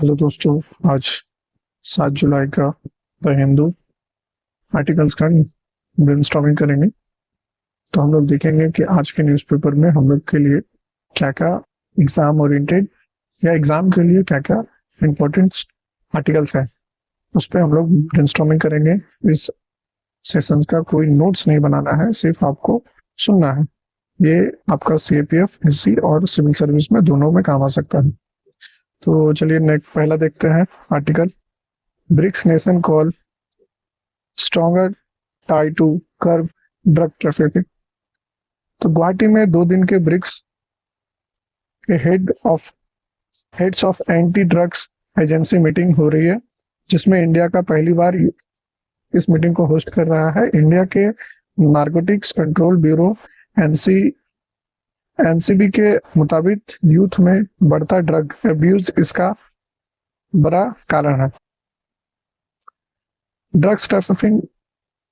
Hello दोस्तों, आज 7 जुलाई का द हिंदू आर्टिकल्स का ब्रेनस्टॉर्मिंग करेंगे। तो हम लोग देखेंगे कि आज के न्यूज़पेपर में हम लोग के लिए क्या क्या एग्जाम ओरिएंटेड या एग्जाम के लिए क्या क्या इम्पोर्टेंट आर्टिकल्स हैं, उस पर हम लोग ब्रेनस्टॉर्मिंग करेंगे। इस सेशन का कोई नोट्स नहीं बनाना है, सिर्फ आपको सुनना है। ये आपका सीएपीएफ, एससी और सिविल सर्विस में दोनों में काम आ सकता है। तो चलिए नेक्स्ट पहला देखते हैं article. BRICS nation call stronger tie to curb drug trafficking. तो गुवाहाटी में 2 दिन के ब्रिक्स के heads of anti drugs agency meeting हो रही है, जिसमें इंडिया का पहली बार इस मीटिंग को होस्ट कर रहा है। इंडिया के नारकोटिक्स कंट्रोल ब्यूरो एनसीबी के मुताबिक यूथ में बढ़ता ड्रग अब्यूज इसका बड़ा कारण है। ड्रग्स ट्रैफिकिंग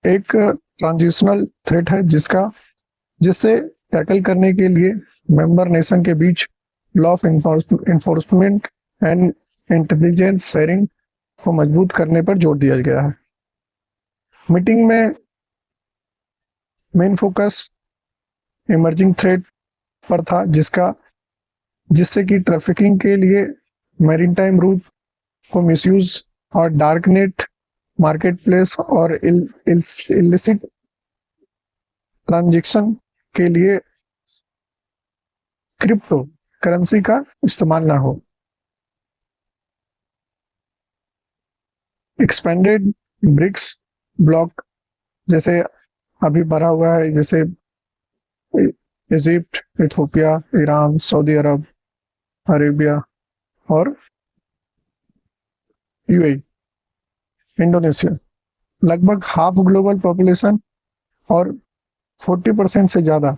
एक ट्रांजिशनल थ्रेट है जिससे टैकल करने के लिए मेंबर नेशन के बीच law of enforcement and intelligence sharing को मजबूत करने पर जोर दिया गया है। मीटिंग में मेन फोकस इमर्जिंग थ्रेट पर था, जिससे कि ट्रैफिकिंग के लिए मैरीटाइम रूट को मिसयूज और डार्क नेट मार्केट प्लेस और इलिसिट ट्रांजैक्शन के लिए क्रिप्टो करेंसी का इस्तेमाल ना हो। एक्सपेंडेड ब्रिक्स ब्लॉक जैसे अभी भरा हुआ है, जैसे इजिप्ट, इथियोपिया, ईरान, सऊदी अरब, अरेबिया और यूएई, इंडोनेशिया। लगभग हाफ ग्लोबल पॉपुलेशन और 40% से ज्यादा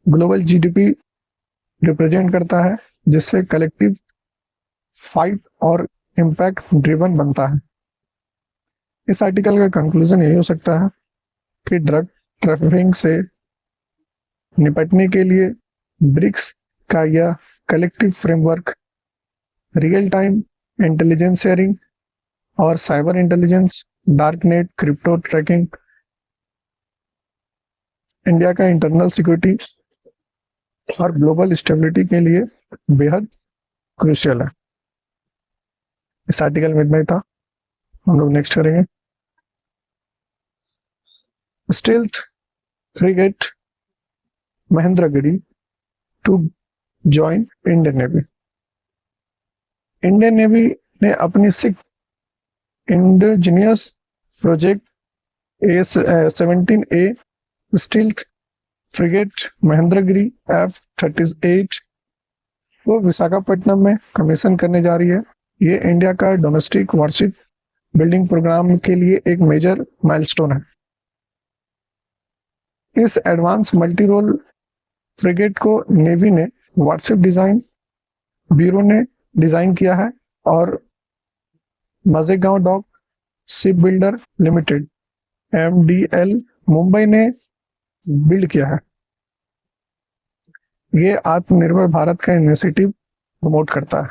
ग्लोबल जीडीपी रिप्रेजेंट करता है, जिससे कलेक्टिव फाइट और इम्पैक्ट ड्रिवन बनता है। इस आर्टिकल का कंक्लूजन यही हो सकता है कि ड्रग ट्रैफिकिंग से निपटने के लिए ब्रिक्स का यह collective framework real time intelligence sharing और cyber intelligence, dark net, crypto tracking, India का इंटरनल सिक्योरिटी और ग्लोबल स्टेबिलिटी के लिए बेहद क्रूशियल है। इस आर्टिकल में इतना ही था। हम लोग नेक्स्ट करेंगे। Stealth frigate Mahendragiri to join Indian navy. Indian navy ने अपनी 6 indigenous project A-17A stealth frigate Mahendragiri F-38 को विशाखापट्टनम में कमीशन करने जा रही है। ये इंडिया का डोमेस्टिक वारशिप बिल्डिंग प्रोग्राम के लिए एक मेजर माइलस्टोन है। इस एडवांस मल्टी रोल फ्रिगेट को नेवी ने वारशिप डिजाइन ब्यूरो ने डिजाइन किया है और Mazagon dock ship builder limited MDL Mumbai ने बिल्ड किया है। ये आत्मनिर्भर भारत का इनिशिएटिव प्रमोट करता है।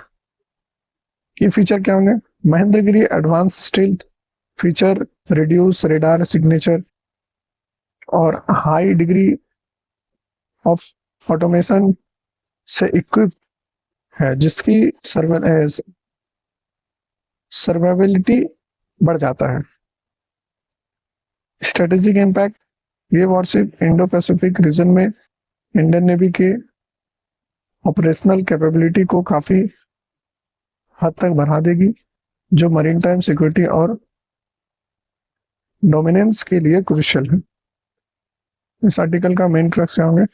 ये फीचर क्या होंगे? Mahendragiri advance stealth feature reduce radar signature और हाई डिग्री ऑफ ऑटोमेशन से इक्विप है, जिसकी सर्वाइवबिलिटी बढ़ जाता है। स्ट्रेटेजिक इम्पैक्ट, ये वॉरशिप इंडो पैसिफिक रीजन में इंडियन नेवी के ऑपरेशनल कैपेबिलिटी को काफी हद तक बढ़ा देगी, जो मरीन टाइम सिक्योरिटी और डोमिनेंस के लिए क्रूशियल है। इस आर्टिकल का मेन क्रक्स क्या होंगे?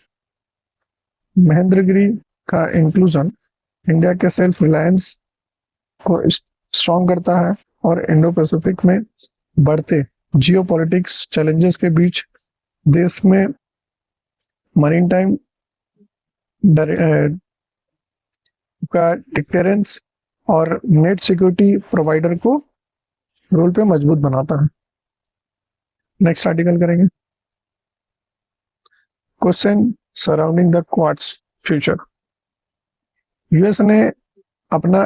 महेंद्रगिरी का इंक्लूजन इंडिया के सेल्फ रिलायंस को स्ट्रॉन्ग करता है और इंडो पैसिफिक में बढ़ते जियोपॉलिटिक्स चैलेंजेस के बीच देश में मरीन टाइम का डिटेरेंस और नेट सिक्योरिटी प्रोवाइडर को रोल पे मजबूत बनाता है। नेक्स्ट आर्टिकल करेंगे। Question surrounding the Quad's future. US ने अपना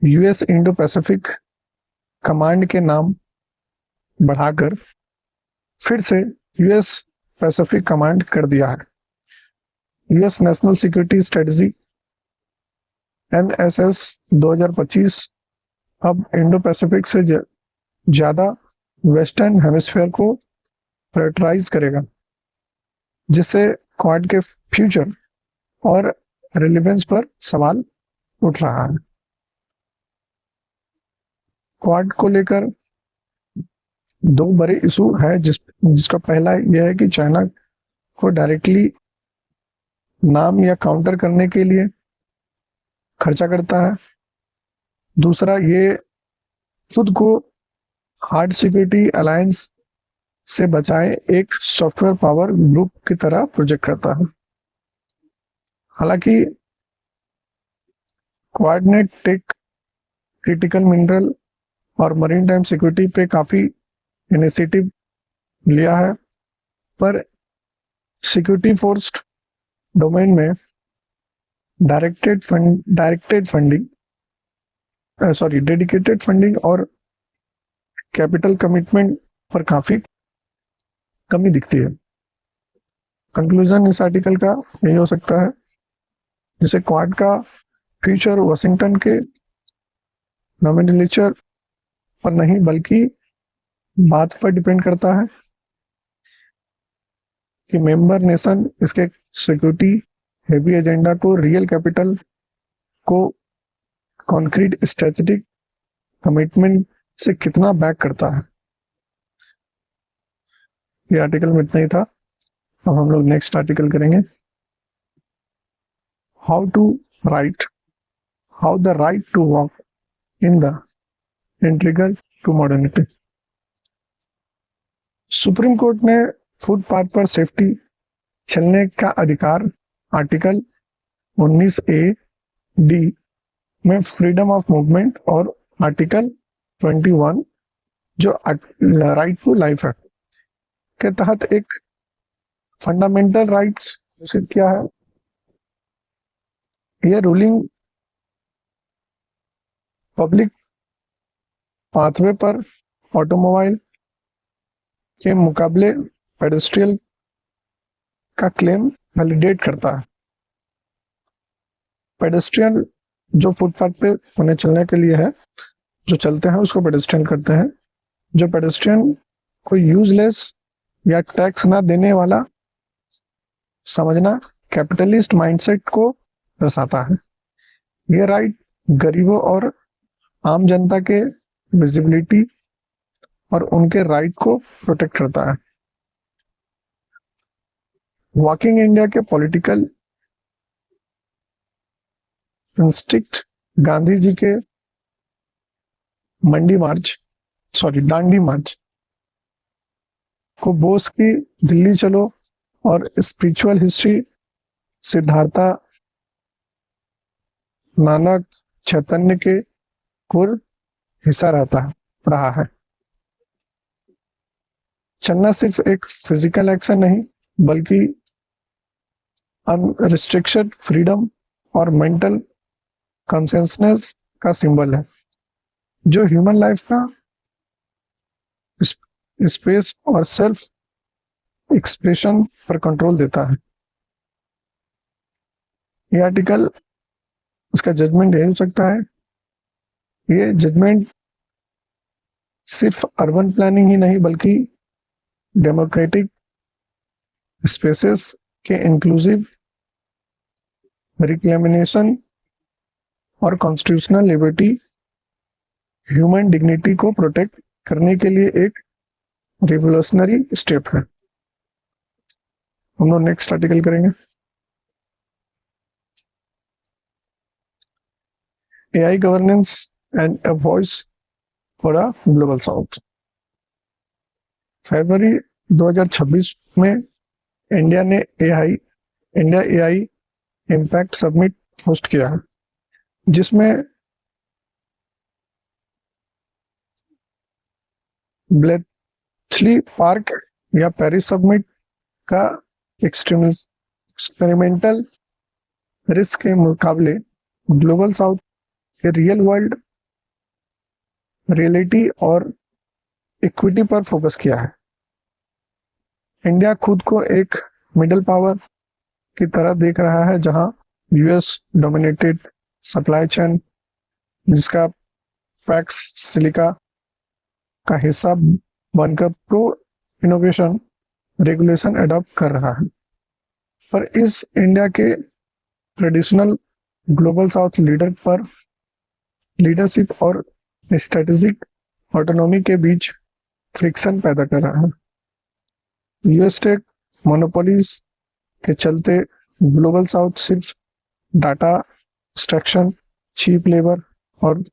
यूएस इंडो पैसिफिक कमांड के नाम बढ़ाकर फिर से यूएस पैसिफिक कमांड कर दिया है। US national security strategy NSS 2025 अब इंडो पैसिफिक से ज्यादा वेस्टर्न हेमिस्फीयर को प्रायोरिटाइज करेगा, जिससे क्वाड के फ्यूचर और रिलेवेंस पर सवाल उठ रहा है। क्वाड को लेकर दो बड़े इशू है, जिसका पहला यह है कि चाइना को डायरेक्टली नाम या काउंटर करने के लिए खर्चा करता है। दूसरा, ये खुद को हार्ड सिक्योरिटी अलायंस से बचाए एक सॉफ्टवेयर पावर ग्रुप की तरह प्रोजेक्ट करता है। हालांकि क्वाड ने टेक, क्रिटिकल मिनरल और मरीन टाइम सिक्योरिटी पे काफी इनिशिएटिव लिया है, पर सिक्योरिटी फोर्स डोमेन में डेडिकेटेड फंडिंग और कैपिटल कमिटमेंट पर काफी कमी दिखती है। कंक्लूजन इस आर्टिकल का यही हो सकता है, जिसे क्वाड का फ्यूचर वाशिंगटन के नॉमिनेचर पर नहीं बल्कि बात पर डिपेंड करता है कि मेंबर नेशन इसके सिक्योरिटी हेवी एजेंडा को रियल कैपिटल को कॉन्क्रीट स्ट्रेटेजिक कमिटमेंट से कितना बैक करता है। ये आर्टिकल में इतना ही था। अब हम लोग नेक्स्ट आर्टिकल करेंगे, how the right to walk in the integral to modernity. Supreme court ने फुटपाथ पर सेफ्टी चलने का अधिकार आर्टिकल 19A(d) में फ्रीडम ऑफ मूवमेंट और आर्टिकल 21 जो राइट टू लाइफ है के तहत एक फंडामेंटल राइट्स घोषित किया है। यह रूलिंग पब्लिक पाथवे पर ऑटोमोबाइल के मुकाबले पेडेस्ट्रियल का क्लेम वैलिडेट करता है। पेडेस्ट्रियन जो फुटपाथ पे उन्हें चलने के लिए है, जो चलते हैं उसको पेडेस्ट्रियन करते हैं। जो पेडेस्ट्रियन को यूजलेस या टैक्स ना देने वाला समझना कैपिटलिस्ट माइंडसेट को दर्शाता है। ये राइट गरीबों और आम जनता के विजिबिलिटी और उनके राइट को प्रोटेक्ट करता है। वॉकिंग इंडिया के पॉलिटिकल इंस्टिक्ट गांधी जी के दांडी मार्च को बोस की दिल्ली चलो और स्पिरिचुअल हिस्ट्री सिद्धार्था नानक चैतन्य के कोर हिस्सा रहा है। चलना सिर्फ एक फिजिकल एक्शन नहीं बल्कि अनरिस्ट्रिक्टेड फ्रीडम और मेंटल कॉन्शियसनेस का सिंबल है, जो ह्यूमन लाइफ का स्पेस और सेल्फ एक्सप्रेशन पर कंट्रोल देता है। ये आर्टिकल, उसका जजमेंट यही हो सकता है। ये जजमेंट सिर्फ अर्बन प्लानिंग ही नहीं बल्कि डेमोक्रेटिक स्पेसेस के इंक्लूसिव रिक्लेमिनेशन और कॉन्स्टिट्यूशनल लिबर्टी, ह्यूमन डिग्निटी को प्रोटेक्ट करने के लिए एक रिवोल्यूशनरी स्टेप है। हम लोग नेक्स्ट आर्टिकल करेंगे, AI governance and a voice for a global south. फरवरी 2026 में India AI impact summit host किया है, जिसमें ब्लेथली पार्क या पेरिस समिट का एक्सपेरिमेंटल रिस्क के मुकाबले ग्लोबल साउथ के रियल वर्ल्ड रियलिटी और इक्विटी पर फोकस किया है। इंडिया खुद को एक मिडिल पावर की तरह देख रहा है, जहां यूएस डोमिनेटेड सप्लाई चेन, जिसका पैक्स सिलिका का हिस्सा बनकर प्रो इनोवेशन रेगुलेशन अडॉप्ट कर रहा है। पर इस इंडिया के ट्रेडिशनल ग्लोबल साउथ लीडरशिप और स्ट्रेटेजिक ऑटोनॉमी के बीच फ्रिक्शन पैदा कर रहा है। यूएस टेक मोनोपोलीज के चलते ग्लोबल साउथ सिर्फ डाटा एक्सट्रैक्शन, चीप लेबर और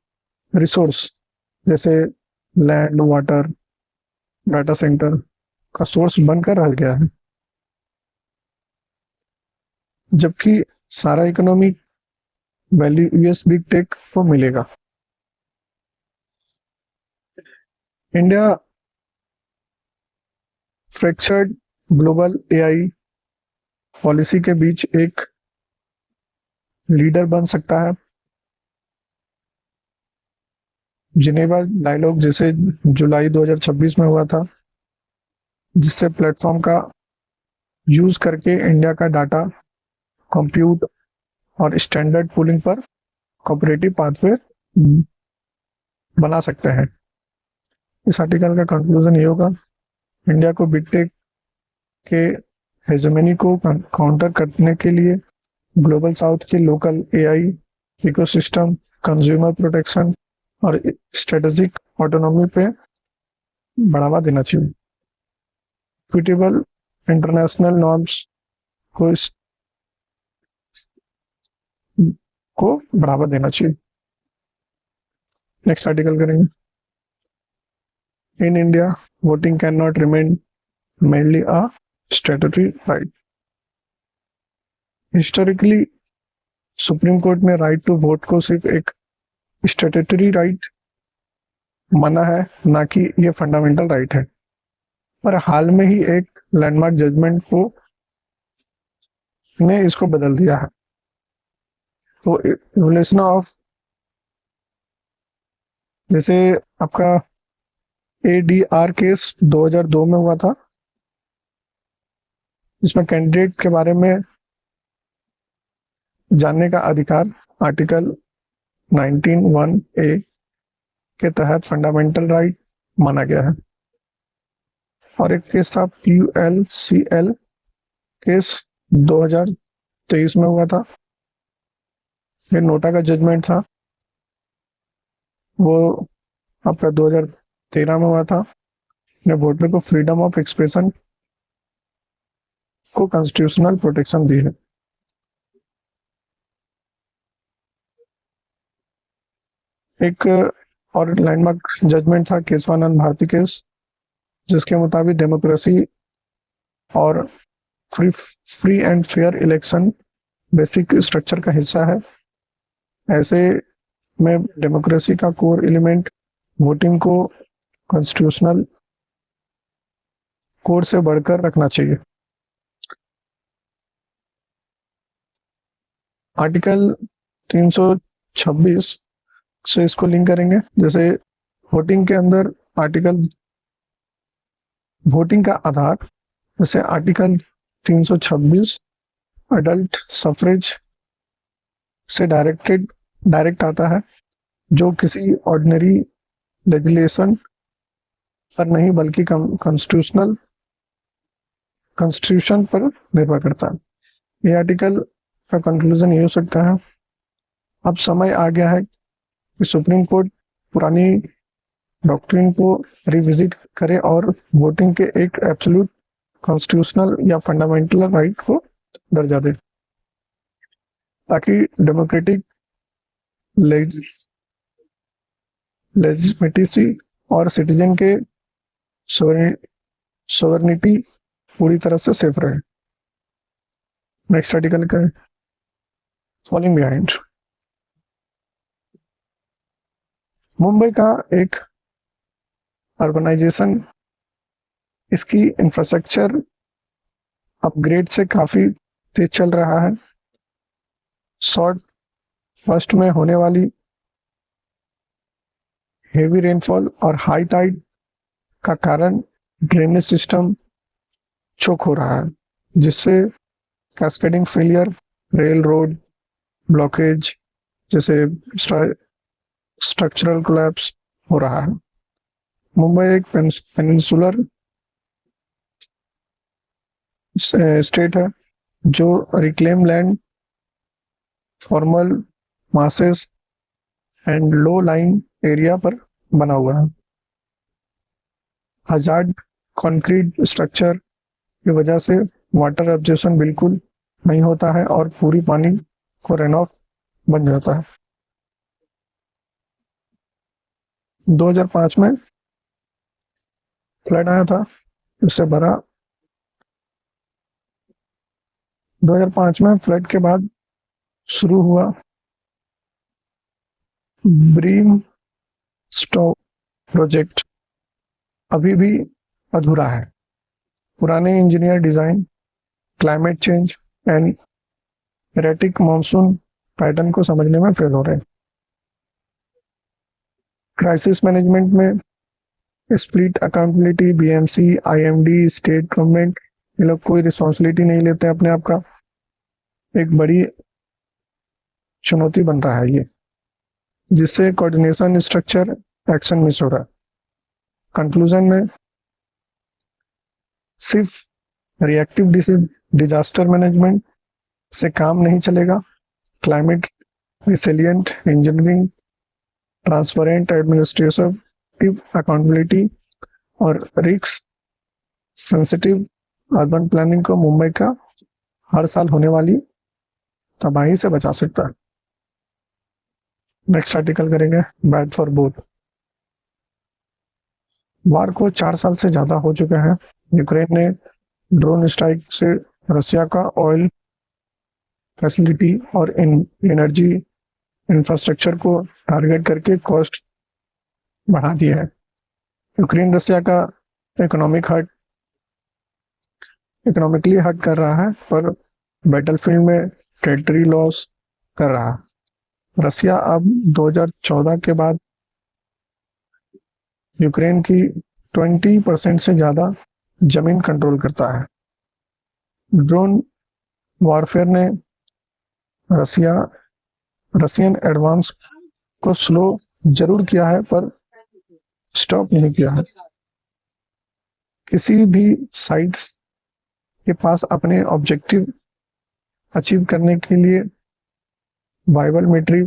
रिसोर्स जैसे लैंड, वाटर, डाटा सेंटर का सोर्स बनकर रह गया है, जबकि सारा economic value US big tech को मिलेगा। India fractured global AI policy के बीच एक लीडर बन सकता है। जिनेवा डायलॉग जिसे जुलाई 2026 में हुआ था, जिससे प्लेटफॉर्म का यूज करके इंडिया का डाटा, कंप्यूट और स्टैंडर्ड पूलिंग पर कोऑपरेटिव पाथवे बना सकते हैं। इस आर्टिकल का कंक्लूजन ये होगा, इंडिया को बिग टेक के हेजेमनी को काउंटर करने के लिए ग्लोबल साउथ के local AI ecosystem, consumer protection और स्ट्रेटेजिक ऑटोनॉमी पे बढ़ावा देना चाहिए। इक्विटेबल इंटरनेशनल नॉर्म्स को बढ़ावा देना चाहिए। नेक्स्ट आर्टिकल करेंगे। In India voting can not remain mainly a statutory right. Historically supreme court ने राइट टू वोट को सिर्फ एक स्टैट्यूटरी राइट माना है, ना कि ये फंडामेंटल राइट है। पर हाल में ही एक लैंडमार्क जजमेंट को ने इसको बदल दिया है। तो इवोल्यूशन ऑफ, जैसे आपका एडीआर केस 2002 में हुआ था, इसमें कैंडिडेट के बारे में जानने का अधिकार आर्टिकल 19(1)(a) के तहत फंडामेंटल राइट माना गया है। और एक केस था PULCL केस 2023 में हुआ था, ये नोटा का जजमेंट था, वो आपका 2013 में हुआ था। ने वोटर को फ्रीडम ऑफ एक्सप्रेशन को कॉन्स्टिट्यूशनल प्रोटेक्शन दी है। एक और लैंडमार्क जजमेंट था केशवानंद भारती केस, जिसके मुताबिक डेमोक्रेसी और free and fair election basic structure का हिस्सा है। ऐसे में डेमोक्रेसी का कोर एलिमेंट वोटिंग को कॉन्स्टिट्यूशनल कोड से बढ़कर रखना चाहिए। आर्टिकल 326 से इसको लिंक करेंगे। जैसे वोटिंग के अंदर वोटिंग का आधार, जैसे आर्टिकल 326 अडल्ट सफरेज से डायरेक्ट आता है, जो किसी ऑर्डिनरी लेजिस्लेशन पर नहीं बल्कि कॉन्स्टिट्यूशन पर निर्भर करता है। ये आर्टिकल का कंक्लूजन ये हो सकता है, अब समय आ गया है कि सुप्रीम कोर्ट पुरानी डॉक्ट्रिन को रिविजिट करे और वोटिंग के एक एब्सोल्यूट कॉन्स्टिट्यूशनल या फंडामेंटल राइट को दर्जा दे, ताकि डेमोक्रेटिक लेजिटिमेसी और सिटीजन के सोवरेनिटी पूरी तरह से सेफ रहे। नेक्स्ट आर्टिकल का फॉलोइंग बिहाइंड। मुंबई का एक अर्बनाइजेशन इसकी इंफ्रास्ट्रक्चर अपग्रेड से काफी तेज चल रहा है। शॉर्ट फर्स्ट में होने वाली हेवी रेनफॉल और हाई टाइड का कारण ड्रेनेज सिस्टम चोक हो रहा है, जिससे cascading failure, rail road blockage जैसे स्ट्रक्चरल कोलैप्स हो रहा है। मुंबई एक पेनिनसुलर स्टेट है जो reclaim land, formal masses and low line area पर बना हुआ है। हजार्ड कंक्रीट स्ट्रक्चर की वजह से वाटर एब्जॉर्प्शन बिल्कुल नहीं होता है और पूरी पानी को रन ऑफ बन जाता है। 2005 में फ्लड आया था, उससे भरा 2005 में फ्लड के बाद शुरू हुआ ब्रीम स्टॉक प्रोजेक्ट अभी भी अधूरा है। पुराने engineer design, climate change and erratic monsoon pattern को समझने में फेल हो रहे हैं। क्राइसिस मैनेजमेंट में split accountability, BMC, IMD, state government, ये लोग कोई रिस्पॉन्सिबिलिटी नहीं लेते अपने आप का। एक बड़ी चुनौती बन रहा है ये, जिससे कोऑर्डिनेशन, स्ट्रक्चर, एक्शन मिस हो रहा है। कंक्लूजन में सिर्फ रिएक्टिव डिजास्टर मैनेजमेंट से काम नहीं चलेगा। Climate resilient engineering, transparent administrative accountability और रिस्क सेंसिटिव अर्बन प्लानिंग को मुंबई का हर साल होने वाली तबाही से बचा सकता है। नेक्स्ट आर्टिकल करेंगे बैड फॉर बोथ। वार को 4 साल से ज्यादा हो चुके हैं। यूक्रेन ने ड्रोन स्ट्राइक से रसिया का ऑयल फैसिलिटी और एनर्जी इंफ्रास्ट्रक्चर को टारगेट करके कॉस्ट बढ़ा दिया है। यूक्रेन रसिया का इकोनॉमिकली हर्ट कर रहा है, पर बैटलफील्ड में टेरिटरी लॉस कर रहा है। रसिया अब 2014 के बाद यूक्रेन की 20% से ज्यादा जमीन कंट्रोल करता है। ड्रोन वॉरफेयर ने रसियन एडवांस को स्लो जरूर किया है, पर स्टॉप नहीं किया है। किसी भी साइट्स के पास अपने ऑब्जेक्टिव अचीव करने के लिए वाइबल मिलिट्री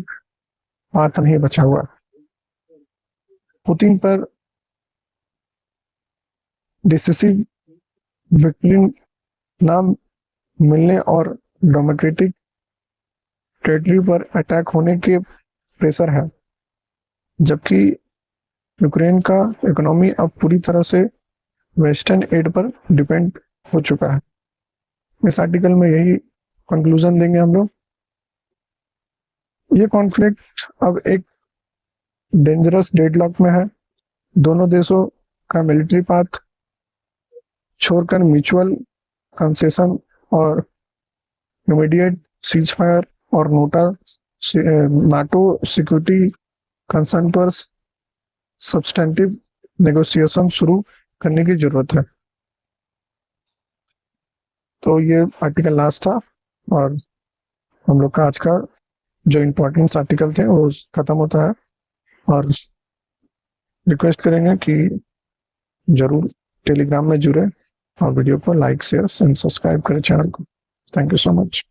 पाथ नहीं बचा हुआ। पुतिन पर डिसिसिव विक्ट्री ना मिलने और डेमोक्रेटिक टेरिटरी पर अटैक होने के प्रेशर है, जबकि यूक्रेन का इकोनॉमी अब पूरी तरह से वेस्टर्न एड पर डिपेंड हो चुका है। इस आर्टिकल में यही कंक्लूजन देंगे हम लोग। ये कॉन्फ्लिक्ट अब एक डेंजरस डेडलॉक में है। दोनों देशों का मिलिट्री पाथ छोड़कर म्यूचुअल कंसेशन और इमीडिएट सीज फायर और नाटो सिक्योरिटी कंसर्न पर सब्सटेंटिव नेगोशिएशन शुरू करने की जरूरत है। तो ये आर्टिकल लास्ट था और हम लोग का आज का जो इम्पोर्टेंट आर्टिकल थे वो खत्म होता है, और रिक्वेस्ट करेंगे कि जरूर टेलीग्राम में जुड़े और वीडियो को लाइक, शेयर एंड सब्सक्राइब करें चैनल को। Thank you so much.